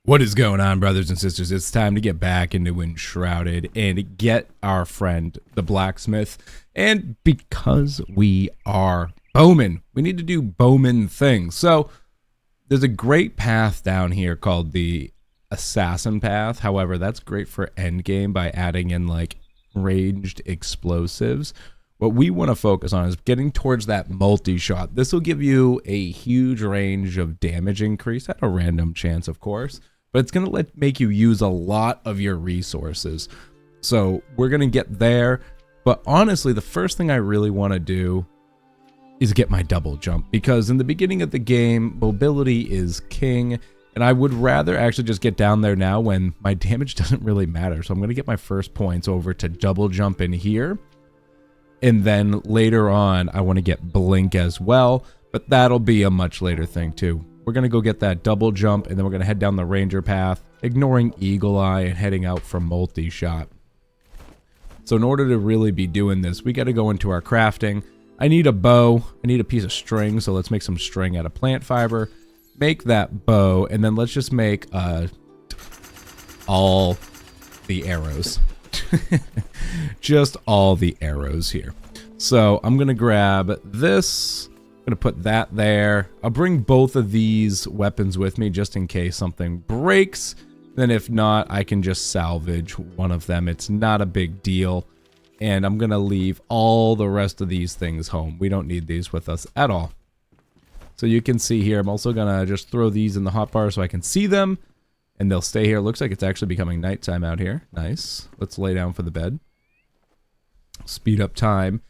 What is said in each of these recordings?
What is going on, brothers and sisters? It's time to get back into Enshrouded and get our friend, the blacksmith. And because we are bowmen, we need to do bowman things. So there's a great path down here called the assassin path. However, that's great for endgame by adding in like ranged explosives. What we want to focus on is getting towards that multi-shot. This will give you a huge range of damage increase at a random chance, of course. But it's going to make you use a lot of your resources. So we're going to get there. But honestly, the first thing I really want to do is get my double jump. Because in the beginning of the game, mobility is king. And I would rather actually just get down there now when my damage doesn't really matter. So I'm going to get my first points over to double jump in here. And then later on, I want to get blink as well. But that'll be a much later thing too. We're going to go get that double jump, and then we're going to head down the ranger path, ignoring Eagle Eye and heading out from multi-shot. So in order to really be doing this, we got to go into our crafting. I need a bow. I need a piece of string, so let's make some string out of plant fiber. Make that bow, and then let's just make all the arrows. Just all the arrows here. So I'm going to grab this. I'm going to put that there. I'll bring both of these weapons with me just in case something breaks. Then if not, I can just salvage one of them. It's not a big deal. And I'm going to leave all the rest of these things home. We don't need these with us at all. So you can see here, I'm also going to just throw these in the hotbar so I can see them. And they'll stay here. Looks like it's actually becoming nighttime out here. Nice. Let's lay down for the bed. Speed up time.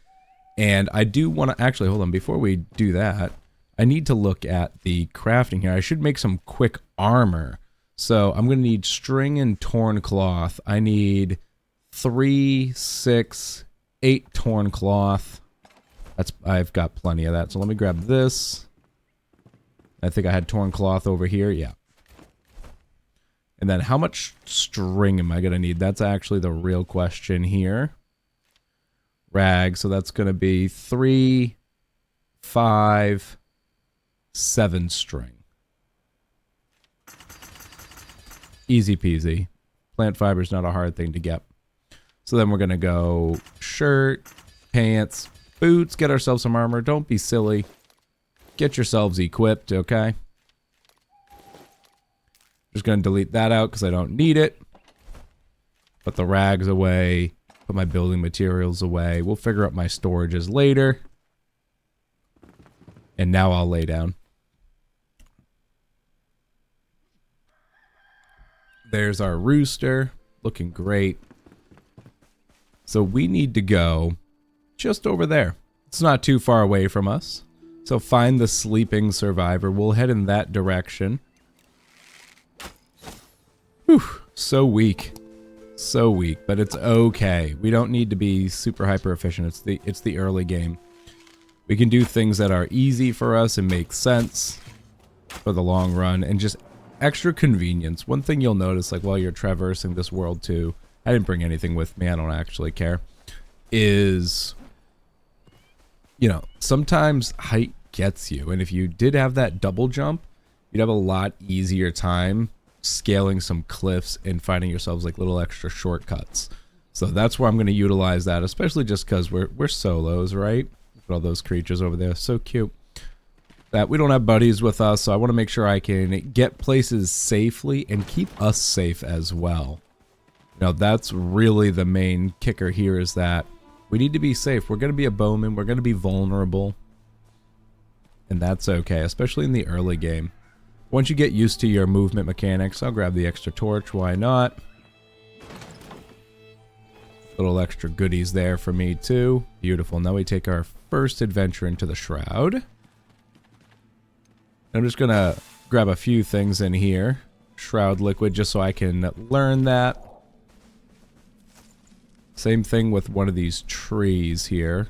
And I do want to actually, hold on, before we do that, I need to look at the crafting here. I should make some quick armor. So I'm going to need string and torn cloth. I need 3, 6, 8 torn cloth. I've got plenty of that. So let me grab this. I think I had torn cloth over here. Yeah. And then how much string am I going to need? That's actually the real question here. Rag, so that's going to be 3, 5, 7 string. Easy peasy. Plant fiber is not a hard thing to get. So then we're going to go shirt, pants, boots, get ourselves some armor. Don't be silly. Get yourselves equipped, okay? Just going to delete that out because I don't need it. Put the rags away. Put my building materials away. We'll figure out my storages later. And now I'll lay down. There's our rooster. Looking great. So we need to go just over there. It's not too far away from us. So find the sleeping survivor. We'll head in that direction. Whew, so weak. So weak, but it's okay. We don't need to be super hyper efficient. It's the early game. We can do things that are easy for us and make sense for the long run, and just extra convenience. One thing you'll notice, like while you're traversing this world too, I didn't bring anything with me, I don't actually care, is, you know, sometimes height gets you, and if you did have that double jump, you'd have a lot easier time scaling some cliffs and finding yourselves like little extra shortcuts. So that's where I'm going to utilize that, especially just because we're solos, right? Look at all those creatures over there, so cute. That we don't have buddies with us, so I want to make sure I can get places safely and keep us safe as well. Now that's really the main kicker here, is that we need to be safe. We're going to be a bowman, we're going to be vulnerable, and that's okay, especially in the early game. Once you get used to your movement mechanics, I'll grab the extra torch, why not? Little extra goodies there for me too. Beautiful. Now we take our first adventure into the Shroud. I'm just going to grab a few things in here. Shroud liquid, just so I can learn that. Same thing with one of these trees here.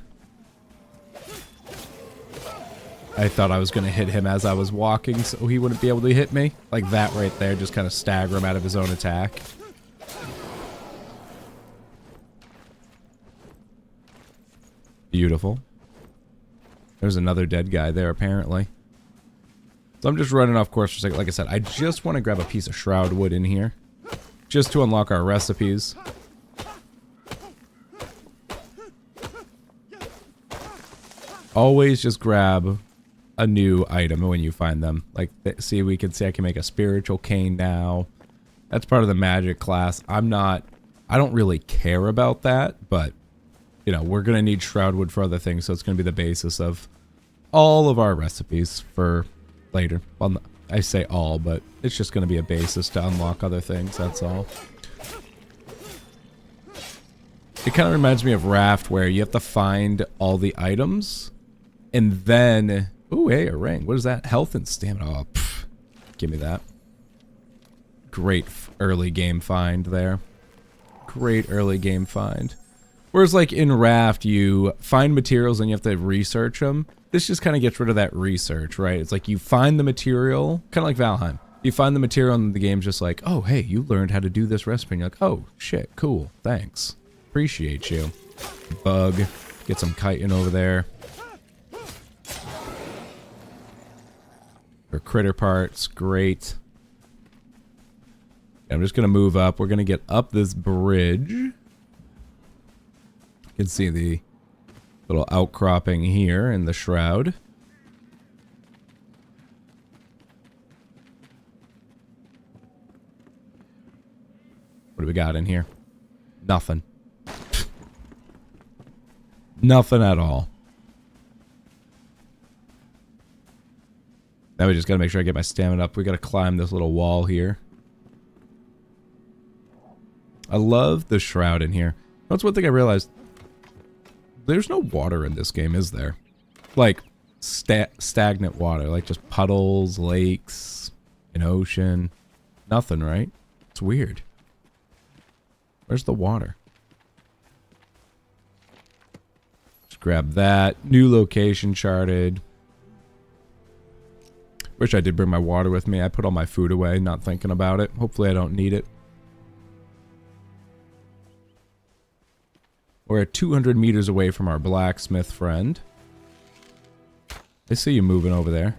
I thought I was going to hit him as I was walking so he wouldn't be able to hit me. Like that right there, just kind of stagger him out of his own attack. Beautiful. There's another dead guy there apparently. So I'm just running off course for a second. Like I said, I just want to grab a piece of shroud wood in here. Just to unlock our recipes. Always just grab a new item when you find them. Like, see, we can see I can make a spiritual cane now. That's part of the magic class. I don't really care about that, but, you know, we're going to need shroud wood for other things, so it's going to be the basis of all of our recipes for later. Well, I say all, but it's just going to be a basis to unlock other things, that's all. It kind of reminds me of Raft, where you have to find all the items, and then... Ooh, hey, a ring. What is that? Health and stamina. Oh, pff. Give me that. Great early game find there. Great early game find. Whereas, like, in Raft, you find materials and you have to research them. This just kind of gets rid of that research, right? It's like you find the material, kind of like Valheim. You find the material and the game's just like, oh, hey, you learned how to do this recipe. And you're like, oh, shit, cool, thanks. Appreciate you. Bug. Get some chitin over there. For critter parts, great. I'm just going to move up. We're going to get up this bridge. You can see the little outcropping here in the shroud. What do we got in here? Nothing. Nothing at all. Now we just gotta make sure I get my stamina up. We gotta climb this little wall here. I love the shroud in here. That's one thing I realized. There's no water in this game, is there? Like, stagnant water. Like, just puddles, lakes, an ocean. Nothing, right? It's weird. Where's the water? Just grab that. New location charted. Wish I did bring my water with me. I put all my food away, not thinking about it. Hopefully I don't need it. We're at 200 meters away from our blacksmith friend. I see you moving over there.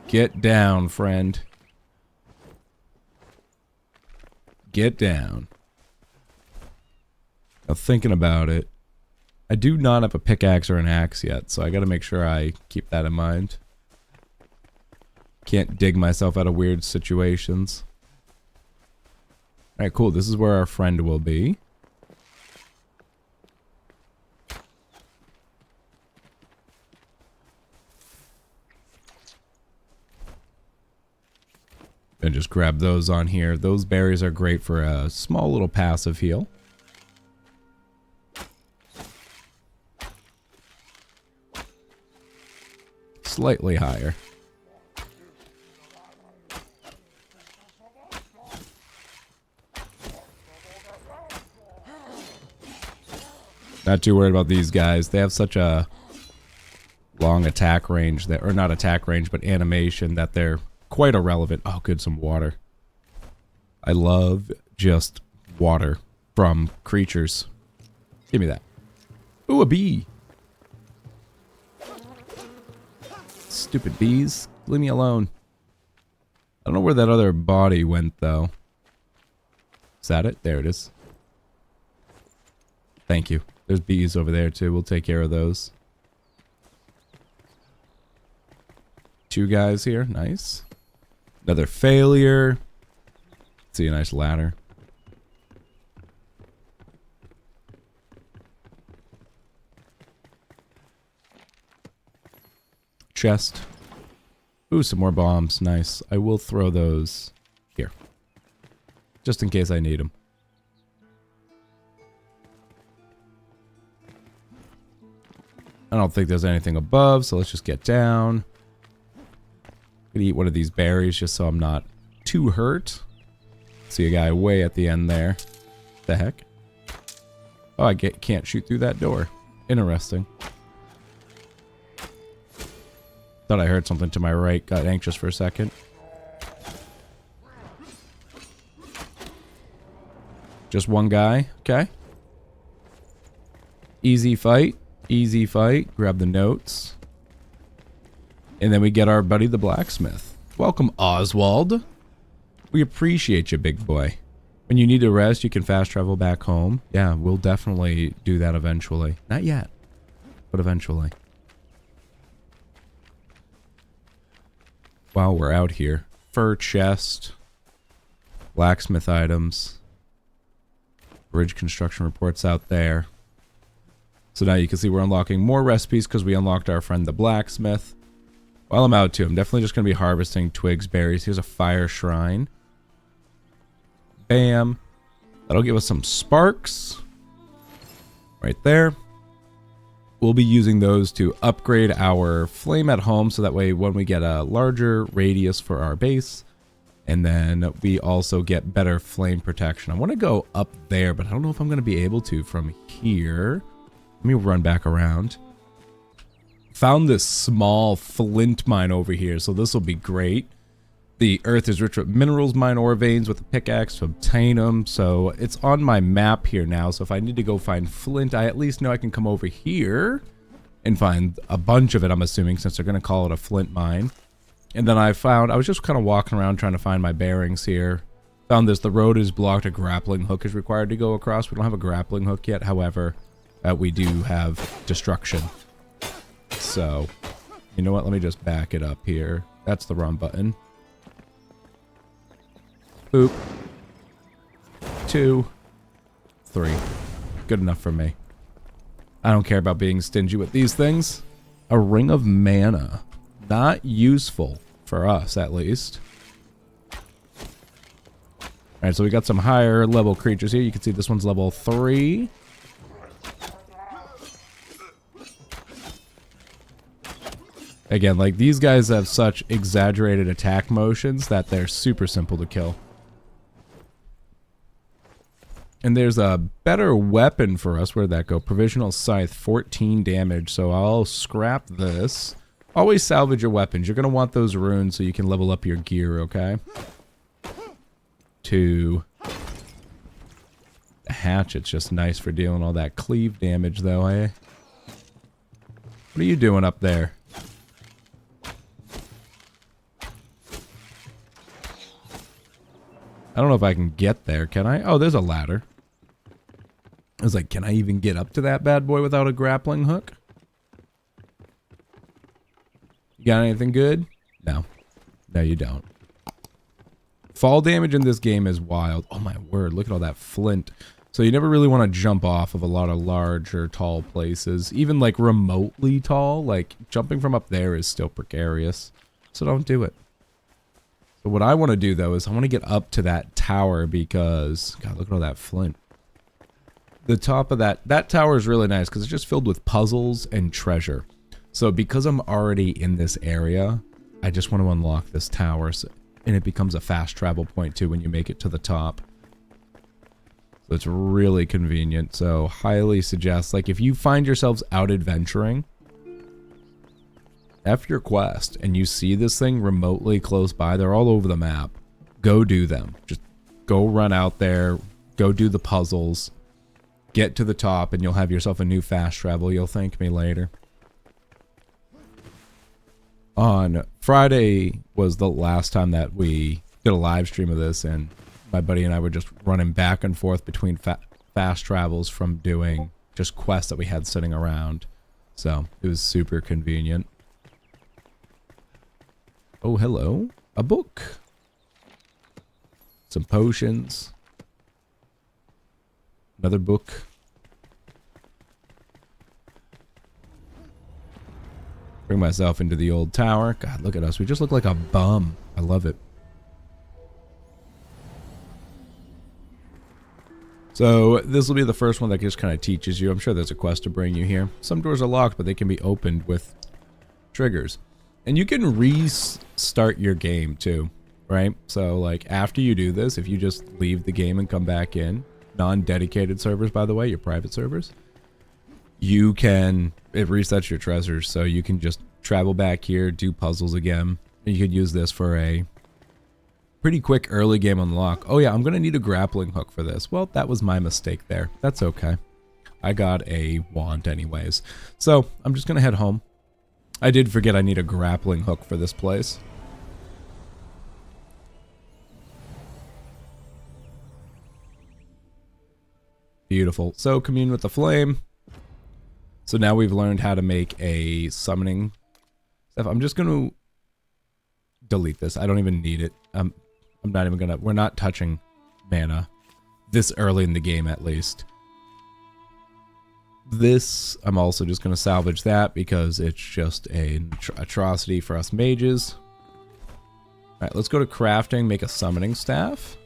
Get down, friend. Get down. Now, thinking about it, I do not have a pickaxe or an axe yet, so I gotta make sure I keep that in mind. Can't dig myself out of weird situations. Alright, cool. This is where our friend will be. And just grab those on here. Those berries are great for a small little passive heal. Slightly higher. Not too worried about these guys. They have such a long attack range that, or not attack range, but animation that they're quite irrelevant. Oh, good, some water. I love just water from creatures. Give me that. Ooh, a bee. Stupid bees. Leave me alone. I don't know where that other body went, though. Is that it? There it is. Thank you. There's bees over there, too. We'll take care of those. Two guys here. Nice. Another failure. See a nice ladder. Chest. Ooh, some more bombs. Nice. I will throw those here. Just in case I need them. I don't think there's anything above, so let's just get down. I'm gonna eat one of these berries just so I'm not too hurt. See a guy way at the end there. What the heck? Oh, I can't shoot through that door. Interesting. Thought I heard something to my right. Got anxious for a second. Just one guy. Okay. Easy fight. Easy fight. Grab the notes. And then we get our buddy the blacksmith. Welcome, Oswald. We appreciate you, big boy. When you need to rest, you can fast travel back home. Yeah, we'll definitely do that eventually. Not yet, but eventually. While we're out here. Fur chest. Blacksmith items. Bridge construction reports out there. So now you can see we're unlocking more recipes because we unlocked our friend the blacksmith. While I'm out too, I'm definitely just going to be harvesting twigs, berries. Here's a fire shrine. Bam. That'll give us some sparks. Right there. We'll be using those to upgrade our flame at home so that way when we get a larger radius for our base. And then we also get better flame protection. I want to go up there, but I don't know if I'm going to be able to from here. Let me run back around. Found this small flint mine over here, so this will be great. The earth is rich with minerals, mine ore veins with a pickaxe to obtain them. So it's on my map here now. So if I need to go find flint, I at least know I can come over here and find a bunch of it, I'm assuming, since they're going to call it a flint mine. And then I was just kind of walking around trying to find my bearings here. Found this, the road is blocked, a grappling hook is required to go across. We don't have a grappling hook yet, however, we do have destruction. So, you know what, let me just back it up here. That's the wrong button. Boop. 2, 3. Good enough for me. I don't care about being stingy with these things. A ring of mana. Not useful for us, at least. Alright, so we got some higher level creatures here. You can see this one's level 3. Again, like, these guys have such exaggerated attack motions that they're super simple to kill. And there's a better weapon for us. Where'd that go? Provisional scythe, 14 damage. So I'll scrap this. Always salvage your weapons. You're going to want those runes so you can level up your gear, okay? 2. The hatchet's just nice for dealing all that cleave damage, though, eh? What are you doing up there? I don't know if I can get there, can I? Oh, there's a ladder. I was like, can I even get up to that bad boy without a grappling hook? You got anything good? No. No, you don't. Fall damage in this game is wild. Oh my word, look at all that flint. So you never really want to jump off of a lot of large or tall places. Even like remotely tall, like jumping from up there is still precarious. So don't do it. So what I want to do though is I want to get up to that tower because, God, look at all that flint. The top of that tower is really nice because it's just filled with puzzles and treasure. So because I'm already in this area, I just want to unlock this tower. And it becomes a fast travel point too when you make it to the top. So it's really convenient. So highly suggest, like if you find yourselves out adventuring, F your quest and you see this thing remotely close by, they're all over the map. Go do them. Just go run out there, go do the puzzles, get to the top, and you'll have yourself a new fast travel. You'll thank me later. On Friday was the last time that we did a live stream of this, and my buddy and I were just running back and forth between fast travels from doing just quests that we had sitting around. So it was super convenient. Oh, hello. A book. Some potions. Another book. Bring myself into the old tower. God, look at us. We just look like a bum. I love it. So this will be the first one that just kind of teaches you. I'm sure there's a quest to bring you here. Some doors are locked, but they can be opened with triggers. And you can restart your game too, right? So like after you do this, if you just leave the game and come back in, non-dedicated servers, by the way, your private servers, you can, it resets your treasures. So you can just travel back here, do puzzles again. And you could use this for a pretty quick early game unlock. Oh yeah, I'm going to need a grappling hook for this. Well, that was my mistake there. That's okay. I got a wand anyways. So I'm just going to head home. I did forget I need a grappling hook for this place. Beautiful. So commune with the flame. So now we've learned how to make a summoning stuff. I'm just going to delete this. I don't even need it. I'm not even gonna, we're not touching mana this early in the game at least. This, I'm also just gonna salvage that because it's just an atrocity for us mages. Alright, let's go to crafting, make a summoning staff.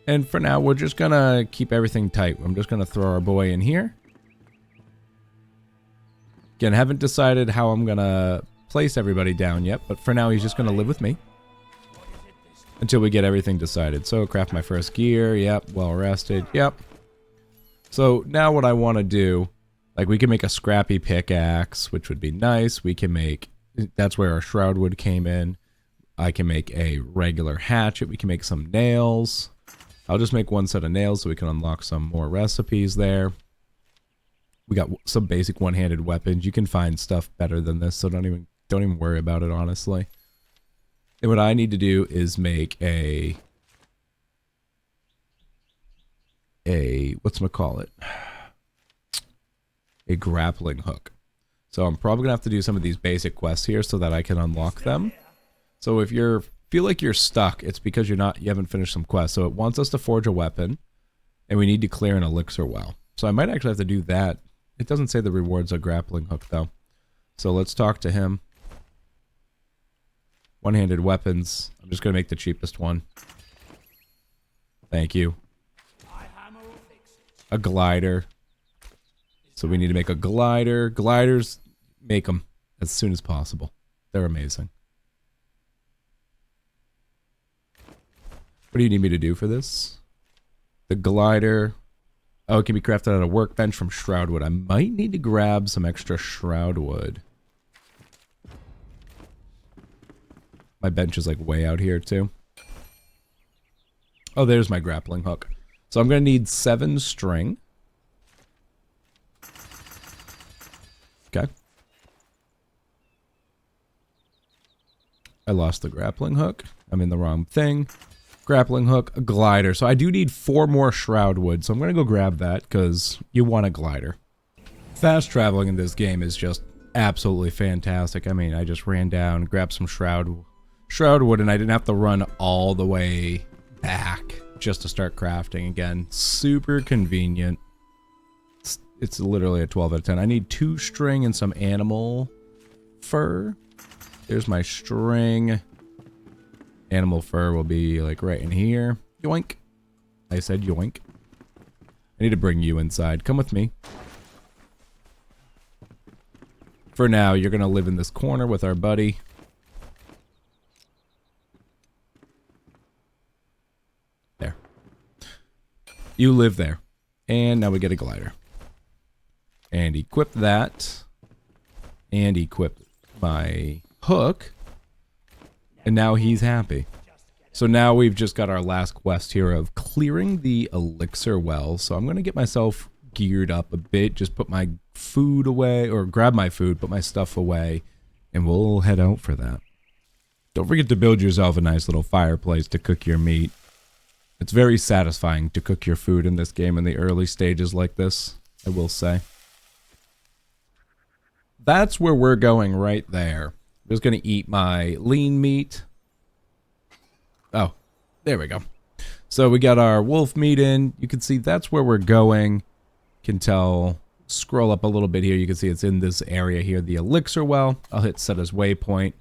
And for now, we're just gonna keep everything tight. I'm just gonna throw our boy in here. Again, haven't decided how I'm gonna place everybody down yet, but for now he's just gonna live with me until we get everything decided. So craft my first gear, yep, well rested, yep. So now what I want to do, like we can make a scrappy pickaxe, which would be nice. We can make, that's where our shroud wood came in. I can make a regular hatchet. We can make some nails. I'll just make one set of nails so we can unlock some more recipes there. We got some basic one-handed weapons. You can find stuff better than this, so don't even worry about it, honestly. And what I need to do is make a whatchamacallit? A grappling hook. So I'm probably gonna have to do some of these basic quests here so that I can unlock them. So if you feel like you're stuck, it's because you haven't finished some quests. So it wants us to forge a weapon, and we need to clear an elixir well. So I might actually have to do that. It doesn't say the reward's a grappling hook though. So let's talk to him. One-handed weapons. I'm just going to make the cheapest one. Thank you. A glider. So we need to make a glider. Gliders, make them as soon as possible. They're amazing. What do you need me to do for this? The glider. Oh, it can be crafted on a workbench from shroud wood. I might need to grab some extra shroud wood. My bench is like way out here too. Oh, there's my grappling hook. So I'm going to need 7 string. Okay. I lost the grappling hook. I'm in the wrong thing. Grappling hook, a glider. So I do need 4 more shroud wood. So I'm going to go grab that because you want a glider. Fast traveling in this game is just absolutely fantastic. I mean, I just ran down, grabbed some shroud wood, and I didn't have to run all the way back just to start crafting again. Super convenient. It's literally a 12 out of 10. I need 2 string and some animal fur. There's my string. Animal fur will be like right in here. Yoink. I said yoink. I need to bring you inside. Come with me. For now, you're going to live in this corner with our buddy. There. You live there. And now we get a glider. And equip that. And equip my hook. And now he's happy. So now we've just got our last quest here of clearing the elixir well. So I'm going to get myself geared up a bit. Just put my food away. Or grab my food, put my stuff away. And we'll head out for that. Don't forget to build yourself a nice little fireplace to cook your meat. It's very satisfying to cook your food in this game in the early stages like this, I will say. That's where we're going right there. I'm just going to eat my lean meat. Oh, there we go. So we got our wolf meat in. You can see that's where we're going. You can tell, scroll up a little bit here. You can see it's in this area here, the elixir well. I'll hit set as waypoint.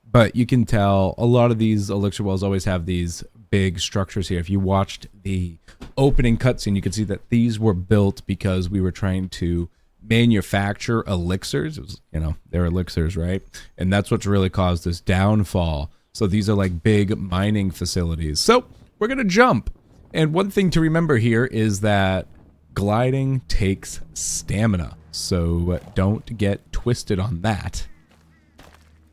But you can tell a lot of these elixir wells always have these big structures here. If you watched the opening cutscene, you can see that these were built because we were trying to manufacture elixirs. It was, you know, they're elixirs, right? And that's what's really caused this downfall. So these are like big mining facilities. So we're gonna jump. And one thing to remember here is that gliding takes stamina. So don't get twisted on that.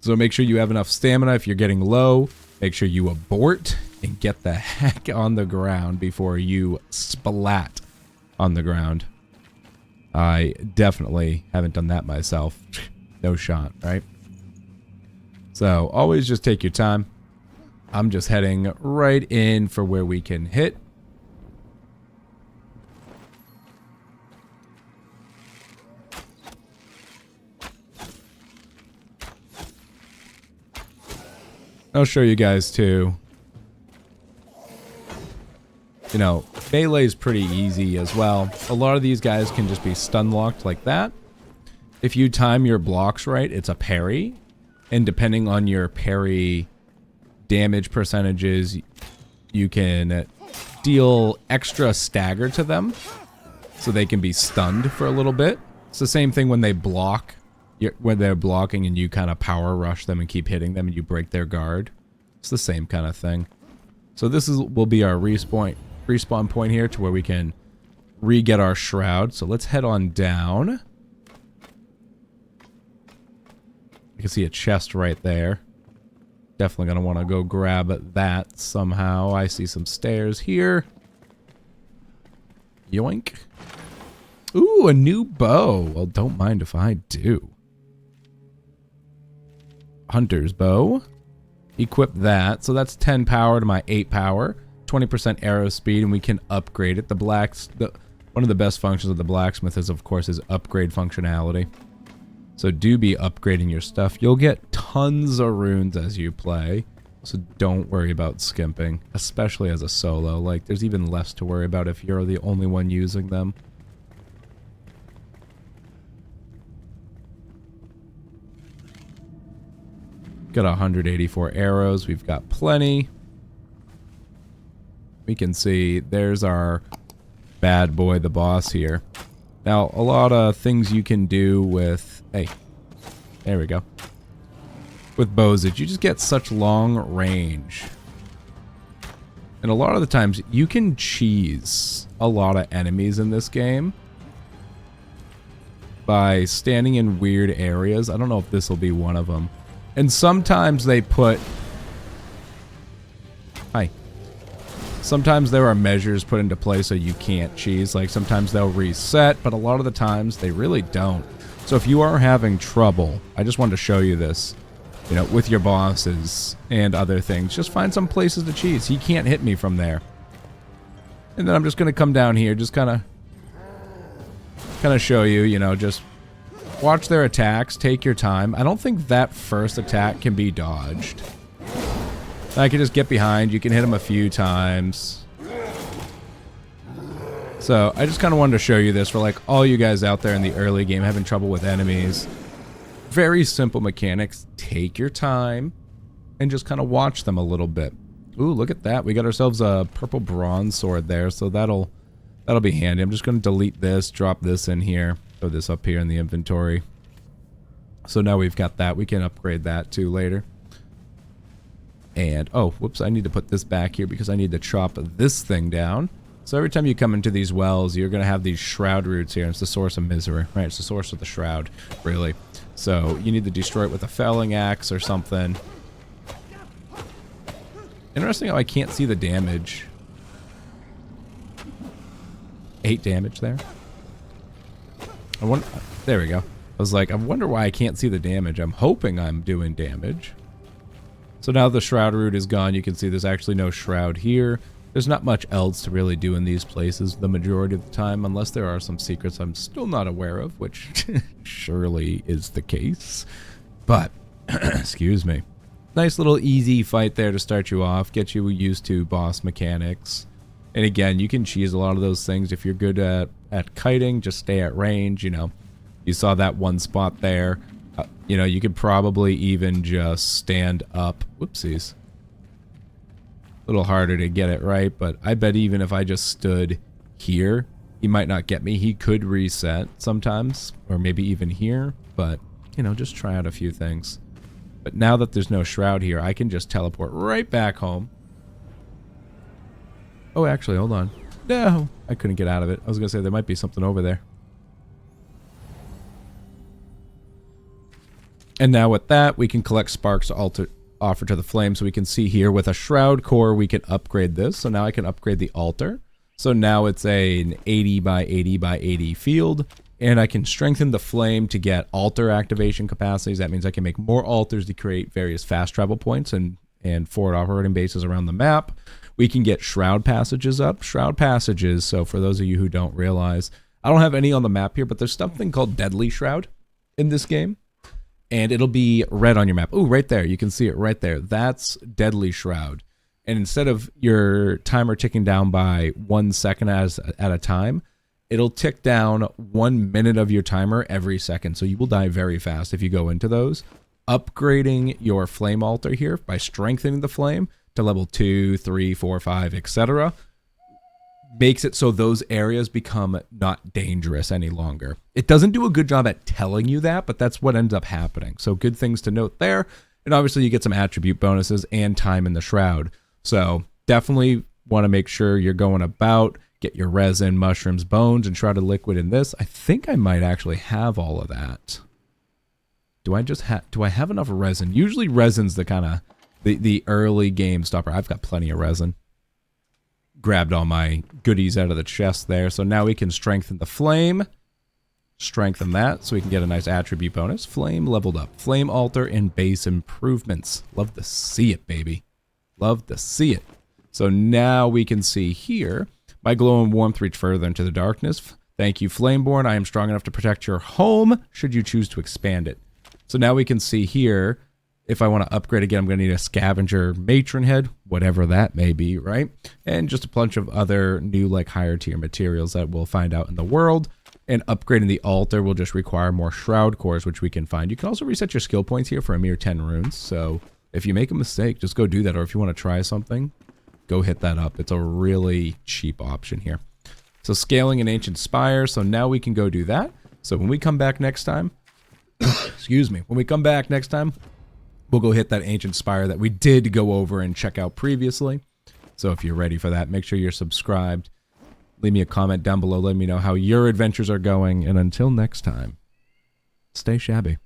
So make sure you have enough stamina. If you're getting low, make sure you abort and get the heck on the ground before you splat on the ground. I definitely haven't done that myself. No shot, right? So always just take your time. I'm just heading right in for where we can hit. I'll show you guys too. You know, melee is pretty easy as well. A lot of these guys can just be stun locked like that. If you time your blocks right, it's a parry. And depending on your parry damage percentages, you can deal extra stagger to them. So they can be stunned for a little bit. It's the same thing when they block. When they're blocking and you kind of power rush them and keep hitting them and you break their guard. It's the same kind of thing. So this will be our respawn point here to where we can re-get our shroud. So let's head on down. You can see a chest right there. Definitely going to want to go grab that somehow. I see some stairs here. Yoink. Ooh, a new bow. Well, don't mind if I do. Hunter's bow. Equip that. So that's 10 power to my 8 power. 20% arrow speed, and we can upgrade it. One of the best functions of the blacksmith is, of course, is upgrade functionality. So do be upgrading your stuff. You'll get tons of runes as you play. So don't worry about skimping, especially as a solo. Like, there's even less to worry about if you're the only one using them. Got 184 arrows. We've got plenty. We can see there's our bad boy, the boss here. Now, a lot of things you can do with... Hey, there we go. With bows, that you just get such long range. And a lot of the times, you can cheese a lot of enemies in this game by standing in weird areas. I don't know if this will be one of them. And sometimes they put... Hi. Sometimes there are measures put into place so you can't cheese. Like, sometimes they'll reset, but a lot of the times they really don't. So if you are having trouble, I just wanted to show you this, you know, with your bosses and other things, just find some places to cheese. He can't hit me from there. And then I'm just going to come down here, just kind of show you, you know, just watch their attacks, take your time. I don't think that first attack can be dodged. I can just get behind. You can hit him a few times. So I just kind of wanted to show you this for like all you guys out there in the early game having trouble with enemies. Very simple mechanics. Take your time and just kind of watch them a little bit. Ooh, look at that. We got ourselves a purple bronze sword there, so that'll be handy. I'm just going to delete this, drop this in here, throw this up here in the inventory. So now we've got that. We can upgrade that too later. And, oh, whoops, I need to put this back here because I need to chop this thing down. So every time you come into these wells, you're going to have these shroud roots here. It's the source of misery, right? It's the source of the shroud, really. So you need to destroy it with a felling axe or something. Interesting how I can't see the damage. 8 damage there. There we go. I was like, I wonder why I can't see the damage. I'm hoping I'm doing damage. So now the shroud root is gone. You can see there's actually no shroud here. There's not much else to really do in these places the majority of the time, unless there are some secrets I'm still not aware of, which surely is the case. But, excuse me. Nice little easy fight there to start you off, get you used to boss mechanics. And again, you can cheese a lot of those things. If you're good at kiting, just stay at range, you know. You saw that one spot there. You know, you could probably even just stand up. Whoopsies. A little harder to get it right, but I bet even if I just stood here, he might not get me. He could reset sometimes, or maybe even here, but, you know, just try out a few things. But now that there's no shroud here, I can just teleport right back home. Oh, actually, hold on. No, I couldn't get out of it. I was going to say there might be something over there. And now with that, we can collect sparks to offer to the flame. So we can see here with a shroud core, we can upgrade this. So now I can upgrade the altar. So now it's an 80 by 80 by 80 field. And I can strengthen the flame to get altar activation capacities. That means I can make more altars to create various fast travel points and forward operating bases around the map. We can get shroud passages up. Shroud passages, so for those of you who don't realize, I don't have any on the map here, but there's something called Deadly Shroud in this game. And it'll be red on your map. Oh, right there. You can see it right there. That's Deadly Shroud. And instead of your timer ticking down by 1 second at a time, it'll tick down 1 minute of your timer every second. So you will die very fast if you go into those. Upgrading your flame altar here by strengthening the flame to level 2, 3, 4, 5, etc. makes it so those areas become not dangerous any longer. It doesn't do a good job at telling you that, but that's what ends up happening. So good things to note there. And obviously you get some attribute bonuses and time in the shroud. So definitely want to make sure you're going about, get your resin, mushrooms, bones, and shrouded liquid in this. I think I might actually have all of that. Do I have enough resin? Usually resin's the kind of the early game stopper. I've got plenty of resin. Grabbed all my goodies out of the chest there. So now we can strengthen the flame. Strengthen that so we can get a nice attribute bonus. Flame leveled up. Flame altar and base improvements. Love to see it, baby. Love to see it. So now we can see here, my glow and warmth reach further into the darkness. Thank you, Flameborn. I am strong enough to protect your home should you choose to expand it. So now we can see here, if I want to upgrade again, I'm going to need a scavenger matron head, whatever that may be, right? And just a bunch of other new, like, higher tier materials that we'll find out in the world. And upgrading the altar will just require more shroud cores, which we can find. You can also reset your skill points here for a mere 10 runes. So if you make a mistake, just go do that. Or if you want to try something, go hit that up. It's a really cheap option here. So scaling an ancient spire. So now we can go do that. So when we come back next time, excuse me, when we come back next time, we'll go hit that ancient spire that we did go over and check out previously. So if you're ready for that, make sure you're subscribed. Leave me a comment down below. Let me know how your adventures are going. And until next time, stay shabby.